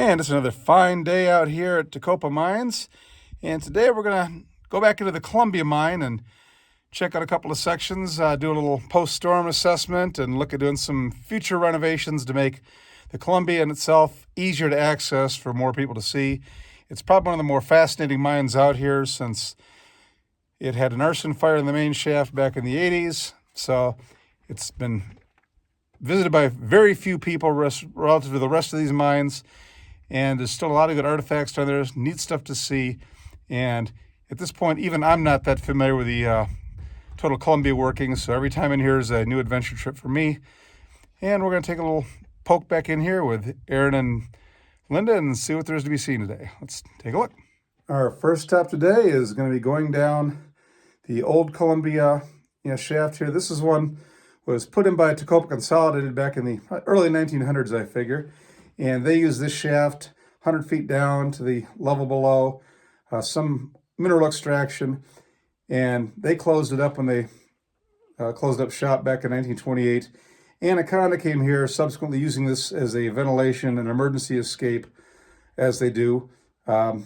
And it's another fine day out here at Tecopa Mines. And today we're going to go back into the Columbia mine and check out a couple of sections, do a little post-storm assessment, and look at doing some future renovations to make the Columbia in itself easier to access for more people to see. It's probably one of the more fascinating mines out here since it had an arson fire in the main shaft back in the 80s. So it's been visited by very few people relative to the rest of these mines. And there's still a lot of good artifacts down there, neat stuff to see. And at this point, even I'm not that familiar with the total Columbia workings. So every time in here is a new adventure trip for me. And we're going to take a little poke back in here with Aaron and Linda and see what there is to be seen today. Let's take a look. Our first stop today is going to be going down the old Columbia shaft here. This is one was put in by Tecopa Consolidated back in the early 1900s, I figure. And they use this shaft 100 feet down to the level below, some mineral extraction. And they closed it up when they closed up shop back in 1928. Anaconda came here subsequently using this as a ventilation and emergency escape, as they do, for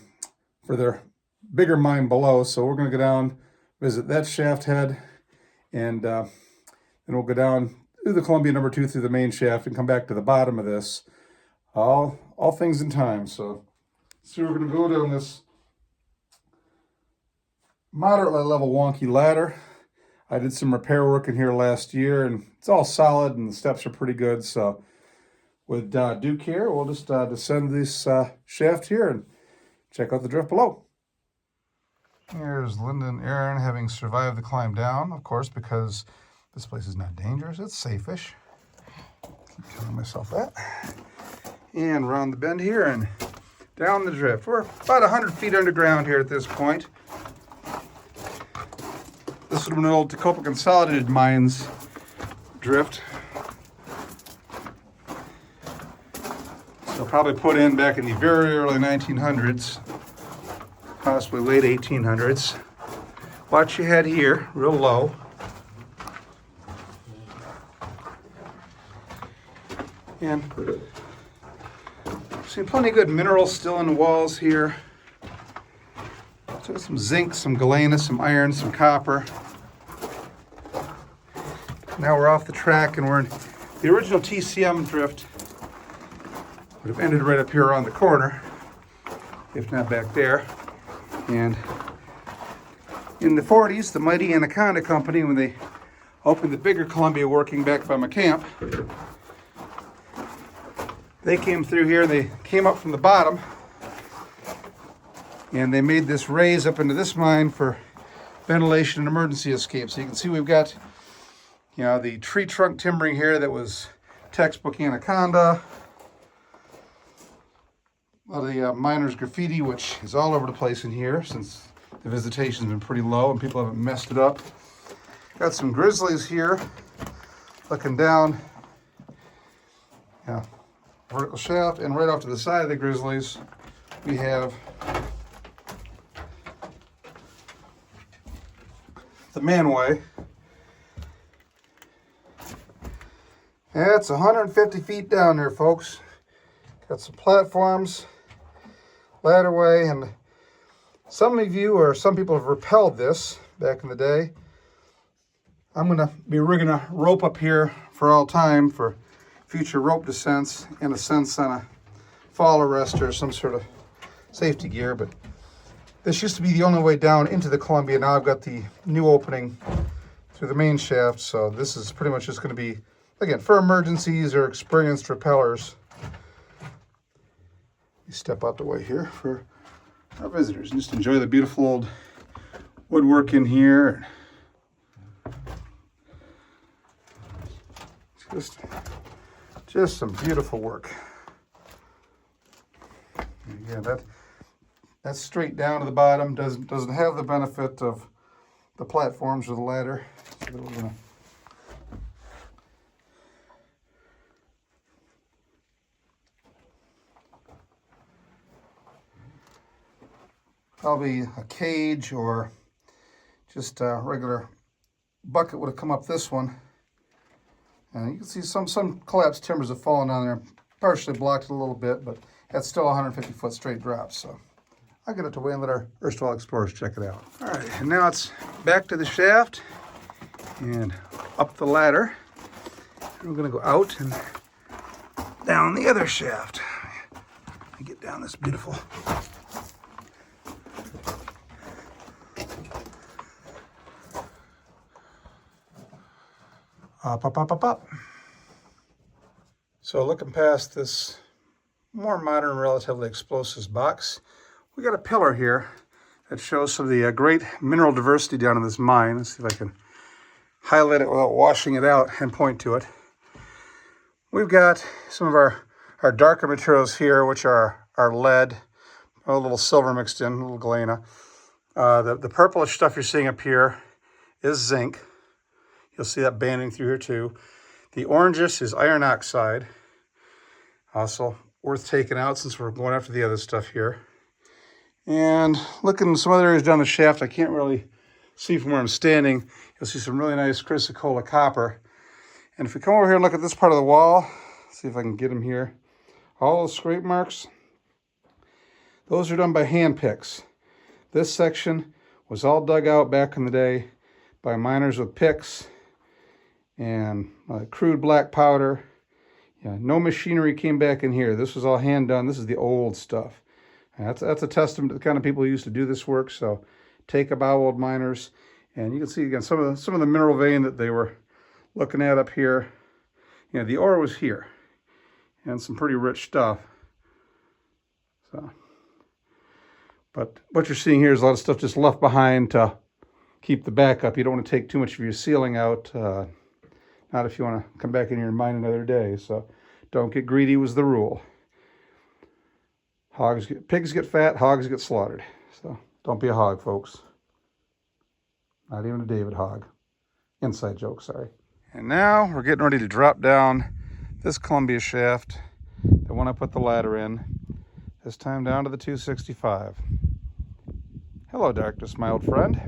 their bigger mine below. So we're going to go down, visit that shaft head, and then we'll go down through the Columbia number 2 through the main shaft and come back to the bottom of this. All things in time. So we're going to go down this moderately level wonky ladder. I did some repair work in here last year, and it's all solid, and the steps are pretty good. So with due care, we'll just descend this shaft here and check out the drift below. Here's Linda and Aaron having survived the climb down, of course, because this place is not dangerous. It's safe-ish. Keep telling myself that. And around the bend here and down the drift. We're about 100 feet underground here at this point. This would have been an old Tecopa Consolidated Mines drift. So probably put in back in the very early 1900s, possibly late 1800s. Watch your head here, real low. And see plenty of good minerals still in the walls here. So some zinc, some galena, some iron, some copper. Now we're off the track and we're in the original TCM drift. Would have ended right up here around the corner, if not back there. And in the 40s, the mighty Anaconda Company, when they opened the bigger Columbia working back by my camp, they came through here, they came up from the bottom, and they made this raise up into this mine for ventilation and emergency escape. So you can see we've got, the tree trunk timbering here that was textbook Anaconda. A lot of the miners' graffiti, which is all over the place in here since the visitation's been pretty low and people haven't messed it up. Got some grizzlies here looking down. Vertical shaft, and right off to the side of the grizzlies we have the manway. That's 150 feet down there, folks. Got some platforms, ladderway, and some of you or some people have rappelled this back in the day. I'm going to be rigging a rope up here for all time for future rope descents and ascents on a fall arrest or some sort of safety gear. But this used to be the only way down into the Columbia. Now I've got the new opening through the main shaft. So this is pretty much just going to be, again, for emergencies or experienced rappellers. You step out the way here for our visitors and just enjoy the beautiful old woodwork in here. Just some beautiful work. Yeah, that's straight down to the bottom. Doesn't have the benefit of the platforms or the ladder. So we're gonna probably a cage or just a regular bucket would have come up this one. And you can see some collapsed timbers have fallen down there, partially blocked it a little bit, but that's still 150 foot straight drop. So I'll get it away and let our erstwhile explorers check it out. All right, and now it's back to the shaft and up the ladder. And we're gonna go out and down the other shaft. Let me get down this beautiful. Up, up, up, up, up. So looking past this more modern, relatively explosives box, we got a pillar here that shows some of the great mineral diversity down in this mine. Let's see if I can highlight it without washing it out and point to it. We've got some of our darker materials here, which are our lead, a little silver mixed in, a little galena. The purplish stuff you're seeing up here is zinc. You'll see that banding through here too. The orangish is iron oxide. Also worth taking out since we're going after the other stuff here. And looking in some other areas down the shaft, I can't really see from where I'm standing. You'll see some really nice chrysocolla copper. And if we come over here and look at this part of the wall, see if I can get them here. All those scrape marks, those are done by hand picks. This section was all dug out back in the day by miners with picks and crude black powder. Yeah, no machinery came back in here. This was all hand done. This is the old stuff. That's a testament to the kind of people who used to do this work. So Tecopa old miners, and you can see again some of the mineral vein that they were looking at up here. You know, the ore was here, and some pretty rich stuff. So, but what you're seeing here is a lot of stuff just left behind to keep the backup. You don't want to take too much of your ceiling out. Not if you want to come back in here and mine another day. So don't get greedy was the rule. Pigs get fat, hogs get slaughtered. So don't be a hog, folks. Not even a David hog. Inside joke, sorry. And now we're getting ready to drop down this Columbia shaft, the one I put the ladder in, this time down to the 265. Hello, darkness, my old friend.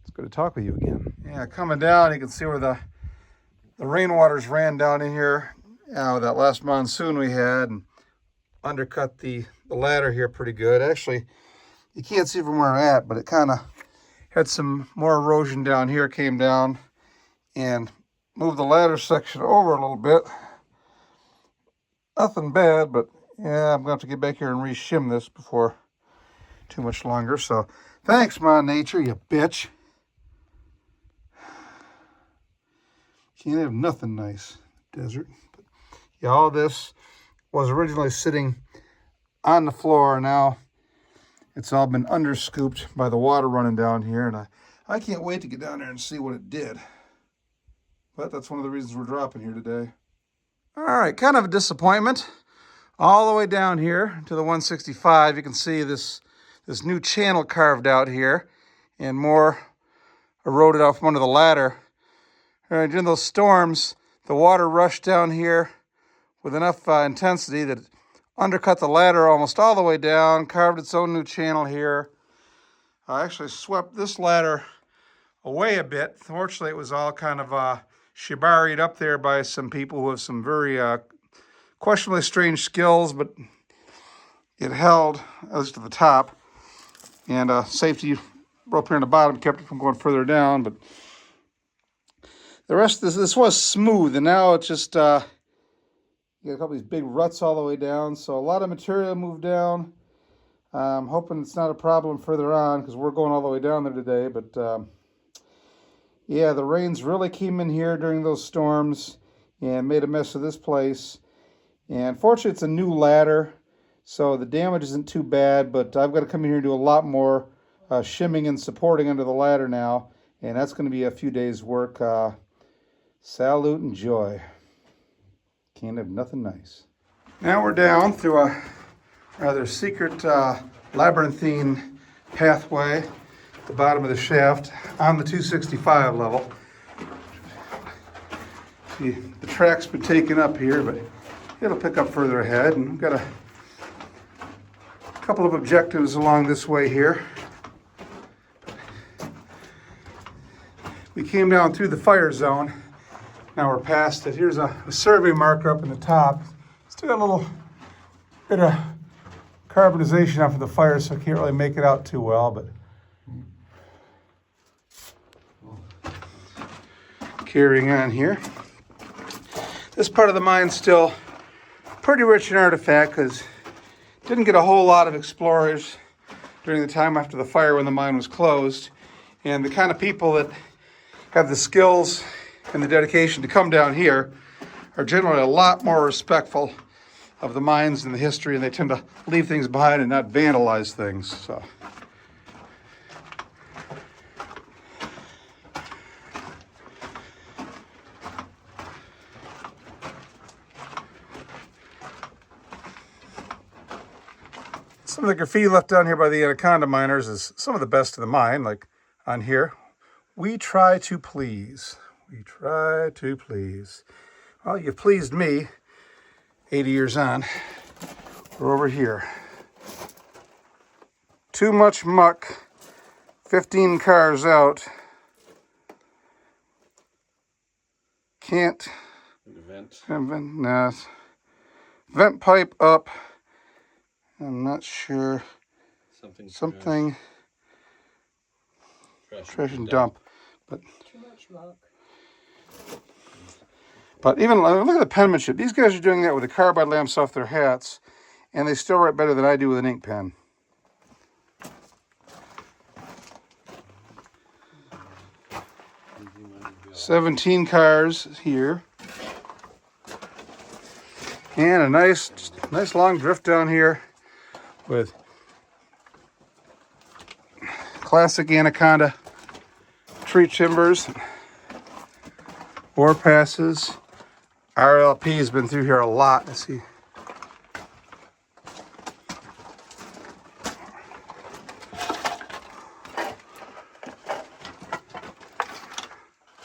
It's good to talk with you again. Yeah, coming down, you can see where the rainwaters ran down in here. That last monsoon we had, and undercut the ladder here pretty good. Actually, you can't see from where I'm at, but it kind of had some more erosion down here, came down and moved the ladder section over a little bit. Nothing bad, but yeah, I'm going to have to get back here and re-shim this before too much longer. So thanks, Ma Nature, you bitch. Can't have nothing nice, desert. But yeah, all this was originally sitting on the floor. Now it's all been underscooped by the water running down here, and I can't wait to get down there and see what it did. But that's one of the reasons we're dropping here today. All right, kind of a disappointment. All the way down here to the 165, you can see this new channel carved out here, and more eroded out from under the ladder. During those storms, the water rushed down here with enough intensity that it undercut the ladder almost all the way down, carved its own new channel here. I actually swept this ladder away a bit. Fortunately, it was all kind of shibaried up there by some people who have some very questionably strange skills, but it held, at least to the top. And safety rope here on the bottom kept it from going further down, but the rest of this was smooth, and now it's just you got a couple of these big ruts all the way down. So a lot of material moved down. I'm hoping it's not a problem further on because we're going all the way down there today. But yeah, the rains really came in here during those storms and made a mess of this place. And fortunately, it's a new ladder, so the damage isn't too bad. But I've got to come in here and do a lot more shimming and supporting under the ladder now, and that's going to be a few days' work. Salute and joy. Can't have nothing nice. Now we're down through a rather secret labyrinthine pathway at the bottom of the shaft on the 265 level. See, the track's been taken up here, but it'll pick up further ahead. And we've got a couple of objectives along this way here. We came down through the fire zone. Now we're past it. Here's a survey marker up in the top. Still got a bit of carbonization after the fire, so I can't really make it out too well, but carrying on here. This part of the mine's still pretty rich in artifact because didn't get a whole lot of explorers during the time after the fire when the mine was closed. And the kind of people that have the skills and the dedication to come down here are generally a lot more respectful of the mines and the history, and they tend to leave things behind and not vandalize things. So. Some of the graffiti left down here by the Anaconda Miners is some of the best of the mine, like on here. We try to please. We try to please. Well, you've pleased me 80 years on. We're over here. Too much muck. 15 cars out. Can't. Vent pipe up. I'm not sure. Something. Trash and dump. But too much muck. But even look at the penmanship. These guys are doing that with the carbide lamps off their hats, and they still write better than I do with an ink pen. "17 cars here. And a nice long drift down here with classic Anaconda tree timbers, ore passes. RLP has been through here a lot. Let's see.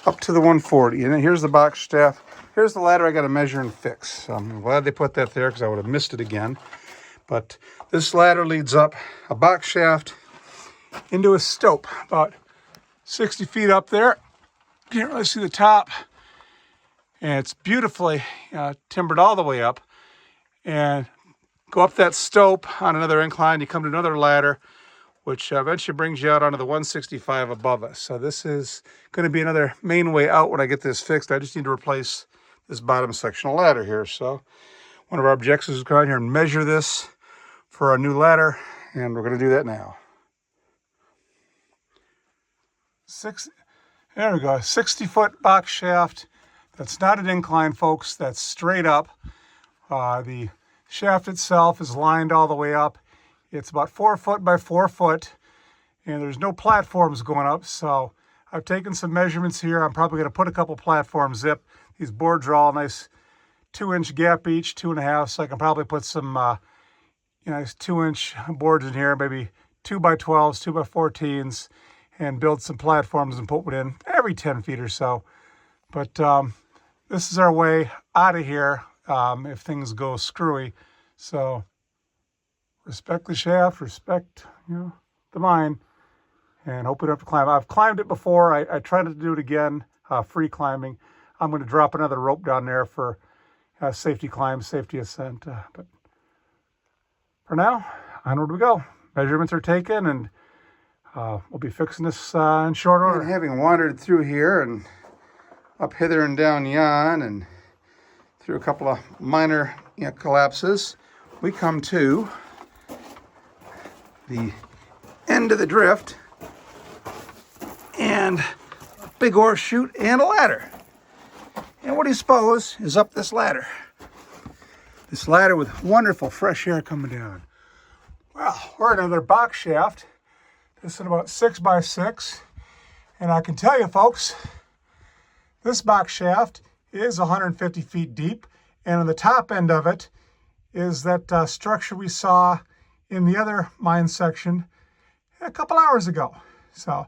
Up to the 140. And then here's the box shaft. Here's the ladder I got to measure and fix. So I'm glad they put that there because I would have missed it again. But this ladder leads up a box shaft into a stope about 60 feet up there. Can't really see the top. And it's beautifully timbered all the way up. And go up that stope on another incline, you come to another ladder, which eventually brings you out onto the 165 above us. So this is going to be another main way out when I get this fixed. I just need to replace this bottom sectional ladder here. So one of our objectives is to go out here and measure this for our new ladder, and we're going to do that now. There we go, 60-foot box shaft. That's not an incline, folks. That's straight up. The shaft itself is lined all the way up. It's about 4 foot by 4 foot, and there's no platforms going up. So I've taken some measurements here. I'm probably going to put a couple platforms up. These boards are all nice 2-inch gap each, 2.5. So I can probably put some nice 2-inch boards in here, maybe 2x12s, 2x14s, and build some platforms and put one in every 10 feet or so. But this is our way out of here if things go screwy. So respect the shaft, respect the mine, and hope we don't have to climb. I've climbed it before. I tried to do it again, free climbing. I'm going to drop another rope down there for safety climb, safety ascent. But for now, onward we go. Measurements are taken, and we'll be fixing this in short order. And having wandered through here and up hither and down yon and through a couple of minor collapses, we come to the end of the drift and a big ore chute and a ladder. And what do you suppose is up this ladder? This ladder with wonderful fresh air coming down. Well, we're in another box shaft. This is about 6x6. And I can tell you, folks, this box shaft is 150 feet deep. And on the top end of it is that structure we saw in the other mine section a couple hours ago. So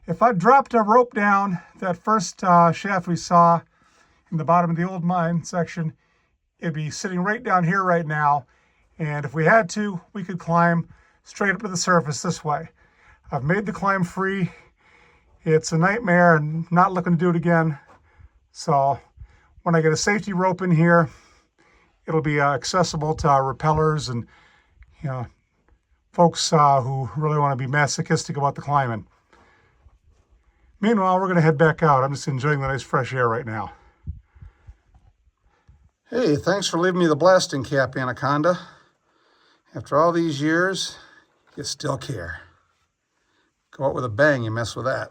if I dropped a rope down that first shaft we saw in the bottom of the old mine section, it'd be sitting right down here right now. And if we had to, we could climb straight up to the surface this way. I've made the climb free. It's a nightmare and not looking to do it again. So when I get a safety rope in here it'll be accessible to rappellers and, you know, folks who really want to be masochistic about the climbing. Meanwhile, we're going to head back out. I'm just enjoying the nice fresh air right now. Hey, thanks for leaving me the blasting cap, Anaconda. After all these years, you still care. Go out with a bang, you mess with that.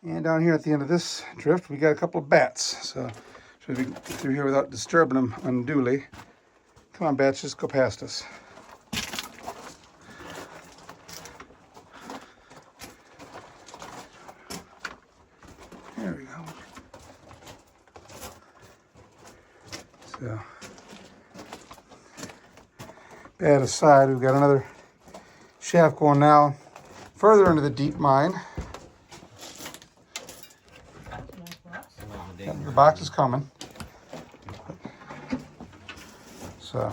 And down here at the end of this drift, we got a couple of bats. So we can get through here without disturbing them unduly. Come on, bats, just go past us. There we go. So, bat aside, we've got another shaft going now further into the deep mine. The box is coming. So,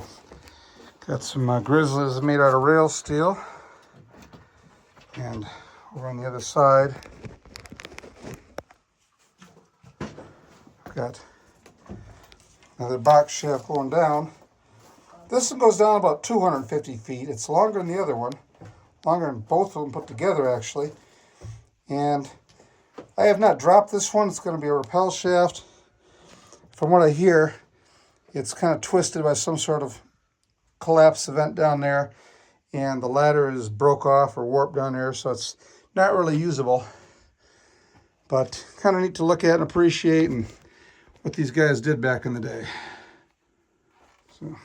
got some grizzlies made out of rail steel. And over on the other side, got another box shaft going down. This one goes down about 250 feet. It's longer than the other one. Longer than both of them put together, actually. And I have not dropped this one. It's going to be a rappel shaft. From what I hear, it's kind of twisted by some sort of collapse event down there. And the ladder is broke off or warped down there, so it's not really usable. But kind of neat to look at and appreciate and what these guys did back in the day. So,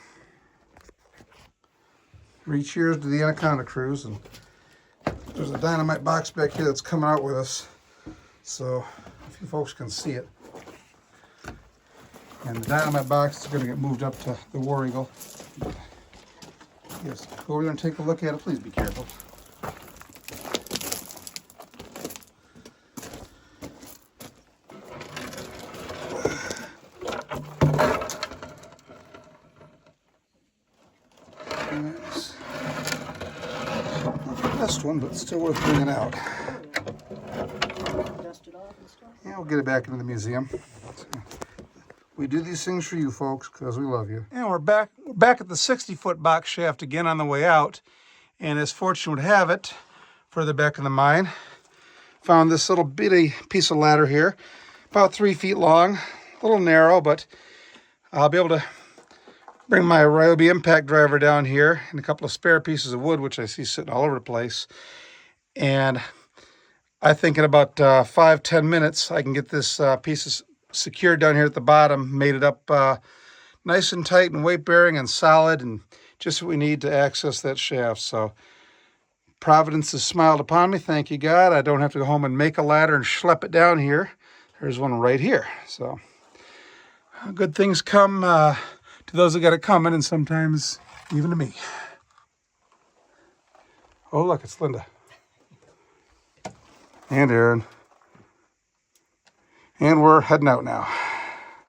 3 cheers to the Anaconda crews. And there's a dynamite box back here that's coming out with us. So if you folks can see it. And the dynamite box is going to get moved up to the War Eagle. Yes, go over there and take a look at it. Please be careful. Nice. Not the best one, but still worth bringing out. Dust it off and stuff? Yeah, we'll get it back into the museum. We do these things for you folks because we love you. And we're back at the 60-foot box shaft again on the way out. And as fortune would have it, further back in the mine, found this little bitty piece of ladder here, about 3 feet long, a little narrow, but I'll be able to bring my Ryobi impact driver down here and a couple of spare pieces of wood, which I see sitting all over the place. And I think in about 5-10 minutes, I can get this piece secured down here at the bottom, made it up nice and tight and weight bearing and solid, and just what we need to access that shaft. So Providence has smiled upon me. Thank you, God. I don't have to go home and make a ladder and schlep it down here. There's one right here. So good things come to those that got it coming, and sometimes even to me. Oh, look, it's Linda. And Aaron. And we're heading out now.